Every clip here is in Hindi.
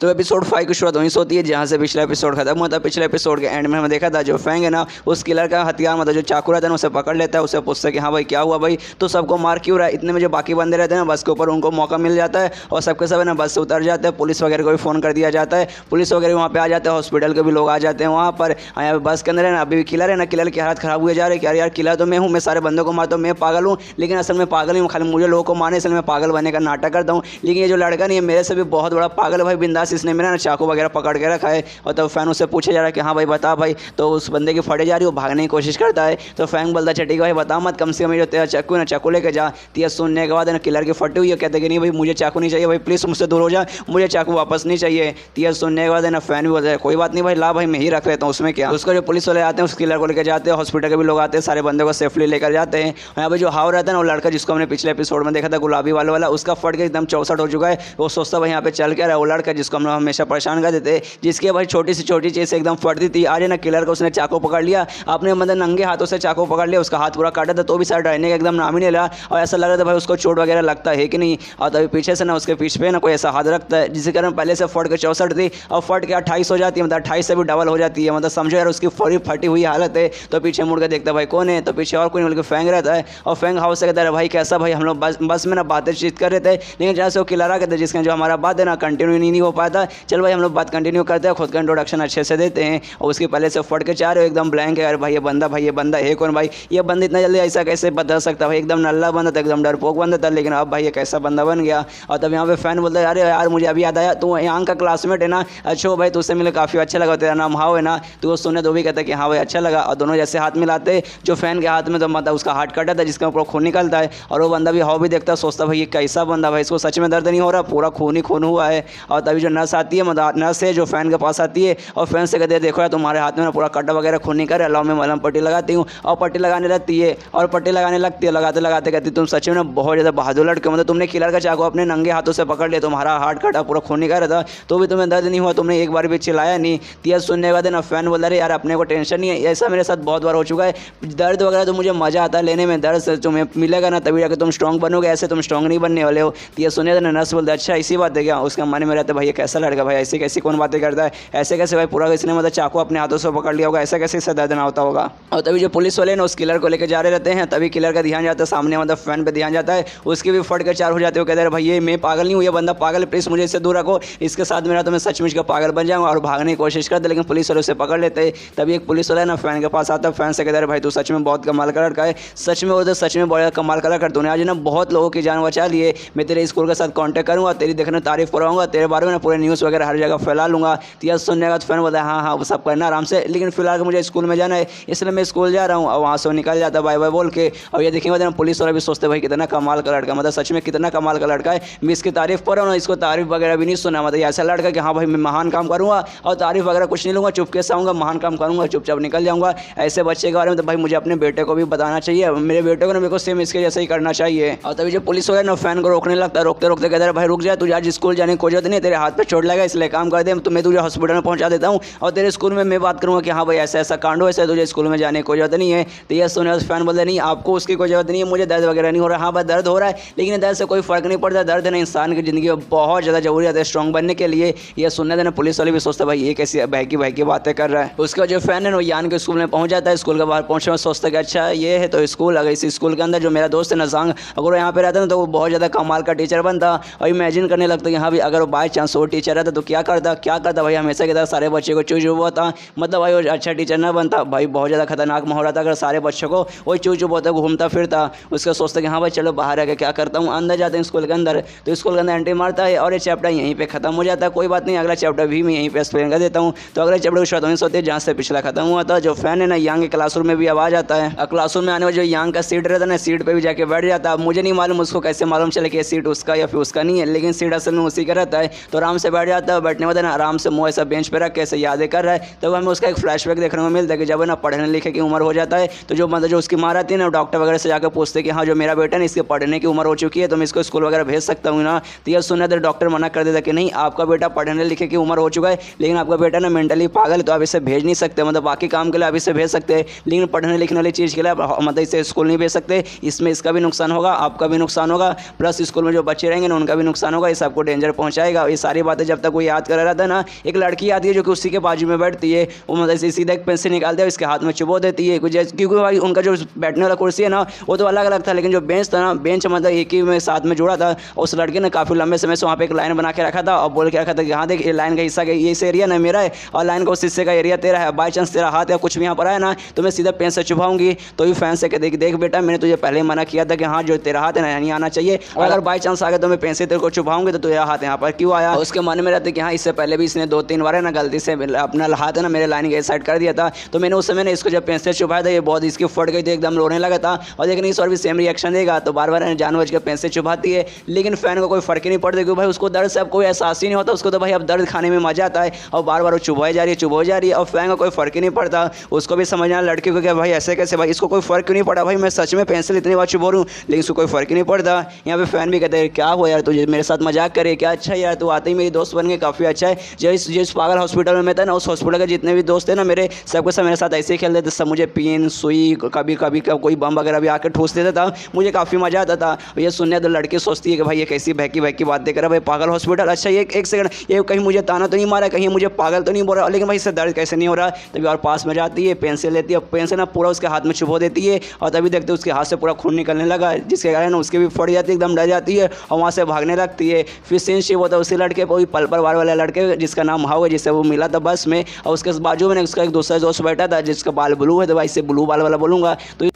तो एपिसोड 5 की शुरुआत वहीं से होती है जहाँ से पिछला एपिसोड खत्म हुआ था। पिछले एपिसोड के एंड में हमने देखा था जो फैंग है ना, उस किलर का हथियार मतलब जो चाकू रहता है ना, उसे पकड़ लेता है, उसे पूछता है कि हाँ भाई क्या हुआ भाई, तो सबको मार क्यों रहा है। इतने में जो बाकी बंदे रहते हैं ना बस के ऊपर, उनको मौका मिल जाता है और सबके सब है ना बस से उतर जाते हैं। पुलिस वगैरह को भी फ़ोन कर दिया जाता है, पुलिस वगैरह वहाँ पे आ जाते हैं, हॉस्पिटल के भी लोग आ जाते हैं वहाँ पर। यहाँ बस के अंदर है ना अभी भी किलर है ना, किलर की हालत ख़राब हुए जा रही है कि यार किलर तो मैं हूँ, मैं सारे बंदों को मारता हूँ, मैं पागल हूँ, लेकिन असल में पागल नहीं, खाली मुझे लोगों को मारने इसलिए मैं पागल बनने का नाटक करता हूँ। लेकिन ये जो लड़का नहीं है मेरे से भी बहुत बड़ा पागल है भाई, बिंदास, इसने मेरा ना चाकू वगैरह पकड़ के रखा है। और तब फैन उससे पूछे जा रहा है कि हाँ भाई बता भाई, तो उस बंदे की फटे जा रही है, वो भागने की कोशिश करता है। तो फैंग बोलता है ठीक है भाई बता मत, कम से कम जो तेरा चाकू ना चाकू लेके जा। तो सुनने के बाद ना किलर की फटी हुई है, कहते कि नहीं भाई मुझे चाकू नहीं चाहिए भाई, प्लीज़ मुझसे दूर हो जा, मुझे चाकू वापस नहीं चाहिए। तो सुनने के बाद है ना फैन भी बोलता है कोई बात नहीं भाई, ला भाई मैं ही रख लेता हूँ, उसमें क्या। उसको जो पुलिस वाले आते हैं उस किलर को लेकर जाते हैं, हॉस्पिटल के भी लोग आते हैं, सारे बंदों को सेफली लेकर जाते हैं। यहाँ पे जो हाव रहता है ना, वो लड़का जिसको हमने पिछले एपिसोड में देखा था गुलाबी वाला, उसका फट के एकदम 64 हो चुका है। वो सोचता भाई यहाँ पे चल क्या रहा है। वो लड़का जिसको हम हमेशा परेशान कर देते, जिसके भाई छोटी सी छोटी चीज़ से एकदम फटती थी, आज ना किलर को उसने चाकू पकड़ लिया, अपने मतलब नंगे हाथों से चाकू पकड़ लिया, उसका हाथ पूरा काटा था, तो भी सर डरने का एकदम नाम ही नहीं लिया। और ऐसा लग रहा था भाई उसको चोट वगैरह लगता है कि नहीं। और तभी पीछे से ना उसके पीछे पे ना कोई ऐसा हाथ रखता है जिसके कारण पहले से फट के 64 थी और फट के 28 हो जाती है, मतलब 28 से भी डबल हो जाती है। मतलब समझो यार उसकी पूरी फटी हुई हालत है। तो पीछे मुड़ के देखता है भाई कौन है, तो पीछे और कोई नहीं बल्कि फैंग रहता है। और फैंग हाउस से कहता है भाई कैसा भाई, हम लोग बस में ना बातचीत कर रहे थे, लेकिन जहाँ से वो किलर आ कहते हैं जिसके जो हमारा बात है ना कंटिन्यू नहीं हो पाता, चल भाई हम लोग बात कंटिन्यू करते हैं, खुद का इंट्रोडक्शन अच्छे से देते हैं। और उसकी पहले से फट के चाह रहे हो एकदम ब्लैंक है यार, भाई ये बंदा है कौन भाई, ये बंदा इतना जल्दी ऐसा कैसे बदल सकता भाई, एकदम नल्ला बंदा था, एकदम डरपोक बंदा था, लेकिन अब भाई ये कैसा बंदा बन गया। और तब यहाँ पे फैन बोलता है अरे यार मुझे अभी याद आया, तू यहाँ का क्लासमेट है ना, अच्छा भाई तुझसे मिले काफ़ी अच्छा लगा, तेरा नाम हाव है ना। तो वो सुने तो भी कहता है कि हाँ भाई अच्छा लगा। और दोनों जैसे हाथ मिलाते, जो फैन के हाथ में तो मतलब उसका हाथ कटा था जिसका ऊपर खून निकलता है, और वो बंदा भी हाव भी देखता है, सोचता भाई ये कैसा बंदा भाई, इसको सच में दर्द नहीं हो रहा, पूरा खून ही खून हुआ है। और तभी जो नर्स आती है, मतलब नर्स है जो फैन के पास आती है और फैन से कहते हैं देखो यार तुम्हारे हाथ में ना पूरा कटा वगैरह खून निकल रहा है, लाओ मैं मलहम पट्टी लगाती हूँ। और पट्टी लगाने लगती है, और पट्टी लगाने लगती है, लगाते लगाते कहती तुम सच में ना बहुत ज़्यादा बहादुर लड़के, मतलब तुमने किलर का चाकू अपने नंगे हाथों से पकड़ लिया, तुम्हारा हाथ कटा पूरा खून निकल रहा था, तो भी तुम्हें दर्द नहीं हुआ, तुमने एक बार भी चिल्लाया नहीं। तो सुनने के बाद ना फैन बोल रहे यार अपने को टेंशन नहीं है, ऐसा मेरे साथ बहुत बार हो चुका है, दर्द वगैरह तो मुझे मज़ा आता है लेने में, दर्द से तुम्हें मिलेगा ना तभी जाकर तुम स्ट्रॉन्ग बनोगे, ऐसे तुम स्ट्रॉन्ग नहीं बनने वाले हो। तो ये सुने ना नर्स बोलते अच्छा इसी बात है क्या, उसका मन में रहता है भाई ये कैसा लड़का भाई, ऐसी कैसी कौन बातें करता है, ऐसे कैसे भाई पूरा इसने मतलब चाकू अपने हाथों से पकड़ लिया होगा, ऐसा कैसे इससे दर्द ना होता होगा। और तभी जो पुलिस वाले ना उस किलर को लेकर जा रहे रहते हैं, तभी किलर का ध्यान जाता है सामने, मतलब फैन पे ध्यान जाता है, उसके भी फट के चार हो जाते हो, कहते हैं भाई ये मैं पागल नहीं हूँ, ये बंदा पागल है, प्लीज़ मुझे इससे दूर रखो, इसके साथ मेरा तो मैं सचमुच का पागल बन जाऊँगा। और भागने की कोशिश करते लेकिन पुलिस वाले उसे पकड़ लेते हैं। तभी एक पुलिस वाला ना फैन के पास आता है, फैन से कहता है भाई तू सच में बहुत कमाल का लड़का है, सच में वो सच में बहुत कमाल का लड़का, तूने आज ना बहुत लोगों की जान बचा ली है, मैं तेरे स्कूल के साथ कॉन्टैक्ट करूँगा, तेरी देखने तारीफ करवाऊंगा, तेरे बारे में ना पूरे न्यूज़ वगैरह हर जगह फैला लूँगा। तो यह सुनने का फैन बोलता है हाँ हाँ वो सब करना आराम से, लेकिन फिलहाल मुझे स्कूल में जाना है इसलिए मैं स्कूल जा रहा हूँ। और वहाँ से निकल जाता है बाय बाय बोल के। और ये देखेंगे पुलिस वाले भी सोचते भाई कितना कमाल का लड़का, मतलब सच में कितना कमाल का लड़का है, मैं इसकी तारीफ कर रहा हूँ, इसको तारीफ वगैरह भी नहीं सुना, मतलब ऐसा लड़का कि हाँ भाई मैं महान काम करूँगा और तारीफ वगैरह कुछ नहीं लूँगा, चुपके से आऊँगा, महान काम करूँगा, चुपचाप निकल जाऊँगा। ऐसे बच्चे के बारे में तो भाई मुझे अपने बेटे को भी बताना चाहिए, मेरे बेटे को ना मेरे को सेम इसके जैसे ही करना चाहिए। और तभी जो पुलिस वगैरह ना फैन को रोकने लगता है, रोकते रोकते कहते हैं भाई रुक जा, तुझे आज स्कूल जाने की कोई जरूरत नहीं, तेरे हाथ पे चोट लगा इसलिए काम कर दे, तो मैं तुझे हॉस्पिटल में पहुंचा देता हूँ और तेरे स्कूल में मैं बात करूँगा कि हाँ भाई ऐसा ऐसा कांड हो, ऐसा तुझे स्कूल में जाने की कोई जरूरत नहीं है। तो ये सुने फैन बोलते नहीं आपको उसकी कोई जरूरत नहीं है, मुझे दर्द वगैरह नहीं हो रहा। हाँ भाई दर्द हो रहा है लेकिन दर्द से कोई फर्क नहीं पड़ता, दर्द है ना इंसान की ज़िंदगी में बहुत ज़्यादा जरूरी है स्ट्रॉन्ग बनने के लिए। ये सुनने देना पुलिस वाले भी सोचते भाई ये कैसी भाई की बातें कर रहा है। उसका जो फैन है वो यान के स्कूल में पहुंच जाता है, स्कूल के बाहर पहुंचने में सोचता है कि अच्छा ये है तो स्कूल, अगर इस स्कूल के अंदर जो मेरा दोस्त है ना सांग, अगर वो यहाँ पे रहता ना तो वो बहुत ज़्यादा कमाल का टीचर बनता। और इमेजिन करने लगता कि हाँ भाई अगर वो बाई चांस वो टीचर रहता तो क्या करता भाई, हमेशा की तरह सारे बच्चे को चूज होता, मतलब भाई वो अच्छा टीचर ना बनता भाई, बहुत ज़्यादा खतरनाक माहौल रहता अगर सारे बच्चों को वही चूज होता घूमता फिरता। उसका सोचता कि हाँ भाई चलो बाहर आके क्या करता हूँ, अंदर जाते हैं स्कूल के अंदर, तो स्कूल के अंदर एंट्री मारता है और ये चैप्टर यहीं पे खत्म हो जाता है। कोई बात नहीं, अगला चैप्टर भी मैं यहीं पे एक्सप्लेन कर देता हूँ। तो अगले चैप्टर की शुरुआत वहीं से होती है जहाँ से पिछला खत्म हुआ था। जो फैन है ना यांग के क्लासरूम में भी आवाज़ आता है, क्लासरूम में आने वाला जो यांग का सीट रहता है ना, सीट पे भी जाके बैठ जाता है। मुझे नहीं मालूम उसको कैसे मालूम चले कि सीट उसका या फिर उसका नहीं है, लेकिन सीट असल में उसी का रहता है। तो आराम से बैठ जाता है, बैठने वाला ना आराम से मुँह ऐसा बेंच पे रख कैसे यादें कर रहा है। तब हमें उसका एक फ्लैशबैक देखने को मिलता है कि जब ना पढ़ने लिखे की उम्र हो जाता है तो जो मतलब जो उसकी माँ रहती है ना डॉक्टर वगैरह से जाकर पूछते कि हाँ जो मेरा बेटा है इसके पढ़ने की उम्र हो चुकी है तो मैं इसको स्कूल वगैरह भेज सकता हूँ ना। तो यह सुनने तो डॉक्टर मना कर देता कि नहीं आपका बेटा पढ़ने लिखे की उम्र हो चुका है, लेकिन आपका बेटा ना मेंटली पागल है तो आप इसे भेज नहीं सकते, मतलब बाकी काम के लिए आप इसे भेज सकते हैं लेकिन पढ़ने लिखने वाली चीज़ के लिए मतलब इसे स्कूल नहीं भेज सकते, इसमें इसका भी नुकसान होगा, आपका भी नुकसान होगा, प्लस स्कूल में जो बच्चे रहेंगे ना उनका भी नुकसान होगा, इस आपको डेंजर पहुँचाएगा। ये सारी बातें जब तक वो याद कर रहा था ना, एक लड़की आती है जो कि उसी के बाजू में बैठती है। वो मतलब सीधा एक पेंसिल निकालते हैं, उसके हाथ में चुबो देती है कुछ, क्योंकि भाई उनका जो बैठने वाला कुर्सी है ना वो तो अलग अलग था, लेकिन जो बेंच था ना, बेंच मतलब एक ही में साथ में जोड़ा था। उस लड़के ने काफ़ी लंबे समय से वहाँ पे एक लाइन बना के रखा था और बोल के रखा था कि हाँ देख, ये लाइन का हिस्सा ये इस एरिया ना मेरा है और लाइन का उस हिस्से का एरिया तेरा है। बाई चांस तेरा हाथ या कुछ भी यहाँ पर आया ना तो मैं सीधा पेन से चुभाऊंगी। तो भी फैन से कहते देख बेटा, मैंने तुझे पहले मना किया था कि हाँ जो तेरा हाथ है ना नहीं आना चाहिए, और अगर बाई चांस आ गया तो मैं पेन से तेरे को चुभाऊंगी, तो तेरा हाथ यहाँ पर क्यों आया। उसके मन में रहता कि हाँ इससे पहले भी इसने 2-3 बार है ना गलती से अपना हाथ है ना मेरे लाइन के साइड कर दिया था। तो मैंने उस समय ने इसको जब पेन से चुभाया था, ये बहुत इसकी फट गई थी, एकदम रोने लगा था। और लेकिन इस और भी सेम रिएक्शन देगा तो बार बार जानबूझ के पेन से चुभाती है, लेकिन फैन को कोई फर्क ही नहीं पड़ता, क्योंकि भाई उसको दर्द से अब कोई एहसास ही नहीं होता। उसको तो भाई अब दर्द खाने में मजा आता है और बार बार वो चुभाई जा रही है और फैन को कोई फर्क ही नहीं पड़ता। उसको भी समझना लड़की को क्या भाई ऐसे कैसे, भाई इसको कोई फर्क क्यों नहीं पड़ा, भाई मैं सच में पेंसिल इतनी बार चुभा रहा हूँ लेकिन इसको कोई फर्क ही नहीं पड़ता। यहाँ पे फैन भी कहते हैं क्या हो यार, तुझे मेरे साथ मजाक करे क्या, अच्छा यार तू आते ही मेरी दोस्त बन गए, काफ़ी अच्छा है। जिस पागल हॉस्पिटल में मैं था ना, उस हॉस्पिटल के जितने भी दोस्त थे ना मेरे, सबके सब मेरे साथ ऐसे ही खेलते थे, सब मुझे पिन सुई कभी कभी कोई बम वगैरह भी आकर ठूस देता था, मुझे काफ़ी मजा आता था। ये सुनने तो लड़की सोचती है कि भाई ये कैसी बहकी बहकी बातें कर रहा है, भाई पागल हॉस्पिटल, अच्छा ये एक सेकंड, ये कहीं मुझे ताना तो नहीं मारा, कहीं मुझे पागल तो नहीं बोल रहा, लेकिन भाई इससे दर्द कैसे नहीं हो रहा। तभी और पास में जाती है, पेंसिल लेती है, पेंसिल ना पूरा उसके हाथ में चुभो देती है और तभी देखते उसके हाथ से पूरा खून निकलने लगा, जिसके कारण उसके भी फट जाती है, एकदम डर जाती है और वहाँ से भागने लगती है। फिर सीन शिव होता है उसी लड़के पर, पल परिवार वाले लड़के जिसका नाम हाउ है, जिससे वो मिला था बस में, और उसके बाजू में उसका एक दूसरा दोस्त बैठा था जिसका बाल ब्लू है, तो भाई इससे ब्लू बाल वाला बोलूँगा। तो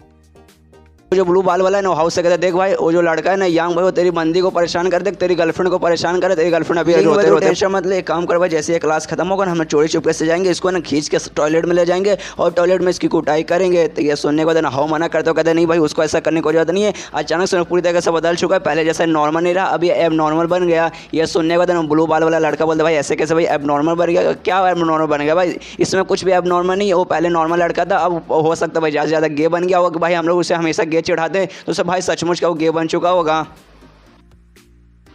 जो ब्लू बाल वाला है ना, हाउस से कहता है देख भाई वो जो लड़का है ना यांग भाई, वो तेरी बंदी को परेशान कर दे, तेरी गर्लफ्रेंड को परेशान करे, तेरी गर्लफ्रेंड अभी रोते रोते टेंशन मत ले, काम कर भाई, जैसे ये क्लास खत्म होगा ना हम चोरी चुपके से जाएंगे, इसको ना खींच के टॉयलेट में ले जाएंगे और टॉयलेट में इसकी कुटाई करेंगे। तो ये सुनने के बाद ना हाउ मना करते हो, कहते नहीं भाई उसको ऐसा करने की जरूरत नहीं है, अचानक से पूरी तरह से बदल चुका है, पहले जैसा नॉर्मल नहीं रहा अभी एब नॉर्मल बन गया। ये सुनने के बाद ना ब्लू बाल वाला लड़का बोलता भाई ऐसे कैसे भाई एब नॉर्मल बन गया, क्या एब नॉर्मल बन गया भाई, इसमें कुछ भी एब नॉर्मल नहीं है, वो पहले नॉर्मल लड़का था, अब हो सकता है भाई ज़्यादा से ज़्यादा गे बन गया होगा, भाई हम लोग उसे हमेशा गे चढ़ाते हैं तो भाई सचमुच का वो गे बन चुका होगा।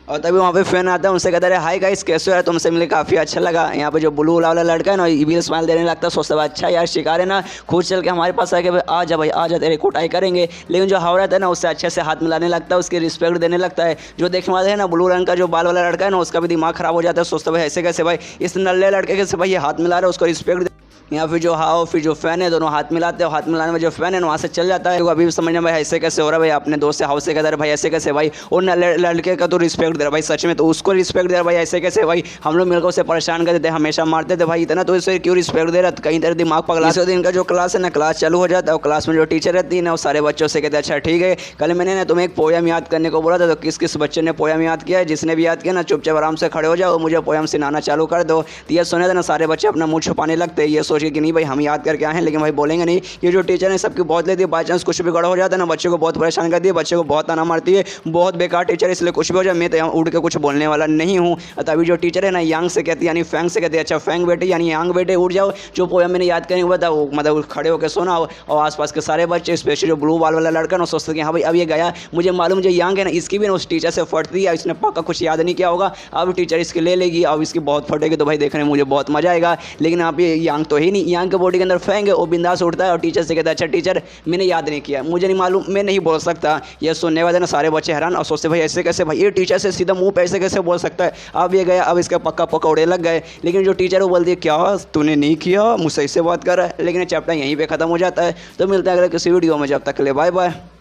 और तभी वहाँ पे फैन आता है, उनसे कहता है हाय गाइस कैसे हो यार, तुमसे मिले काफ़ी अच्छा लगा। यहाँ पे जो ब्लू वाला लड़का है ना इविल स्माइल देने लगता है, सोचता है अच्छा यार शिकार है ना, खुद चल के हमारे पास आके आ जा भाई आ जा, तेरे कुटाई करेंगे। लेकिन जो हाव रहता है ना उससे अच्छे से हाथ मिलाने लगता है, उसकी रिस्पेक्ट देने लगता है। जो देखने वाले है ना ब्लू रंग का जो बाल वाला लड़का है ना, उसका भी दिमाग खराब हो जाता है, सोचता है भाई ऐसे कैसे भाई इस नल्ले लड़के कैसे भाई ये हाथ मिला रहा है, उसको रिस्पेक्ट। या फिर जो हाओ फिर जो फैन है दोनों हाथ मिलाते हैं, हाथ मिलाने में जो फैन है वहाँ से चल जाता है। तो अभी भी समझना भाई ऐसे कैसे हो रहा है, भाई अपने दोस्त से हाउस से कहता है भाई ऐसे कैसे भाई, और लड़के का तो रिस्पेक्ट दे रहा भाई सच में, तो उसको रिस्पेक्ट दे रहा भाई ऐसे कैसे भाई, हम लोग मिलकर उसे परेशान करते थे, हमेशा मारते थे भाई इतना, तो इसे क्यों रिस्पेक्ट दे रहा, कहीं तेरा दिमाग पगला। इस दिन का जो क्लास है ना, क्लास चालू हो जाता है और क्लास में जो टीचर रहती है ना वो सारे बच्चों से कहते हैं अच्छा ठीक है कल मैंने ना तुम्हें एक पोयम याद करने को बोला था, तो किस किस बच्चे ने पोयम याद किया है, जिसने भी याद किया ना चुपचाप आराम से खड़े हो जाओ, मुझे पोयम सुनाना चालू कर दो। तो ये सुने थे ना सारे बच्चे अपना मुँह छुपाने लगते हैं, ये सोच के कि नहीं भाई हम याद करके आए हैं, लेकिन भाई बोलेंगे नहीं। ये जो टीचर है सबकी बहुत लेती है, बाई चांस कुछ भी गड़ा हो जाता है ना बच्चे को बहुत परेशान करती है, बच्चे को बहुत ताना मारती है, बहुत बेकार टीचर, इसलिए कुछ भी हो जाए मैं तो यहाँ उड़ के कुछ बोलने वाला नहीं हूँ। तभी जो टीचर है ना यांग से कहती है यानी फैंग से कहती है अच्छा फैंग बेटे यानी यांग बेटे उड़ जाओ, जो पोयम मैंने याद करने हुआ था वो मतलब खड़े होकर सुना। और आसपास के सारे बच्चे स्पेशली जो ब्लू बाल वाला लड़का ना सोचते कि हाँ भाई अब ये गया, मुझे मालूम जो यांग है ना इसकी भी ना उस टीचर से फटती है, इसने पक्का कुछ याद नहीं किया होगा, अब टीचर इसके ले लेगी, अब इसकी बहुत फटेगी, तो भाई देखने में मुझे बहुत मजा आएगा। लेकिन आप ये यांग तो ही नहीं, यांग के बॉडी के अंदर फैंग है, वो बिंदास उठता है और टीचर से कहता है अच्छा टीचर मैंने याद नहीं किया, मुझे नहीं मालूम, मैं नहीं बोल सकता। ये सुनने वाले ना सारे बच्चे हैरान और सोचते भाई ऐसे कैसे भाई, ये टीचर से सीधा मुंह पे ऐसे कैसे बोल सकता है। अब ये गया, अब इसका पक्का पकौड़े लग गए। लेकिन जो टीचर वो बोलती है क्या तूने नहीं किया, मुझसे इससे बात कर रहा है। लेकिन चैप्टर यहीं पे खत्म हो जाता है। तो मिलता है अगले किसी वीडियो में, जब तक के लिए बाय बाय।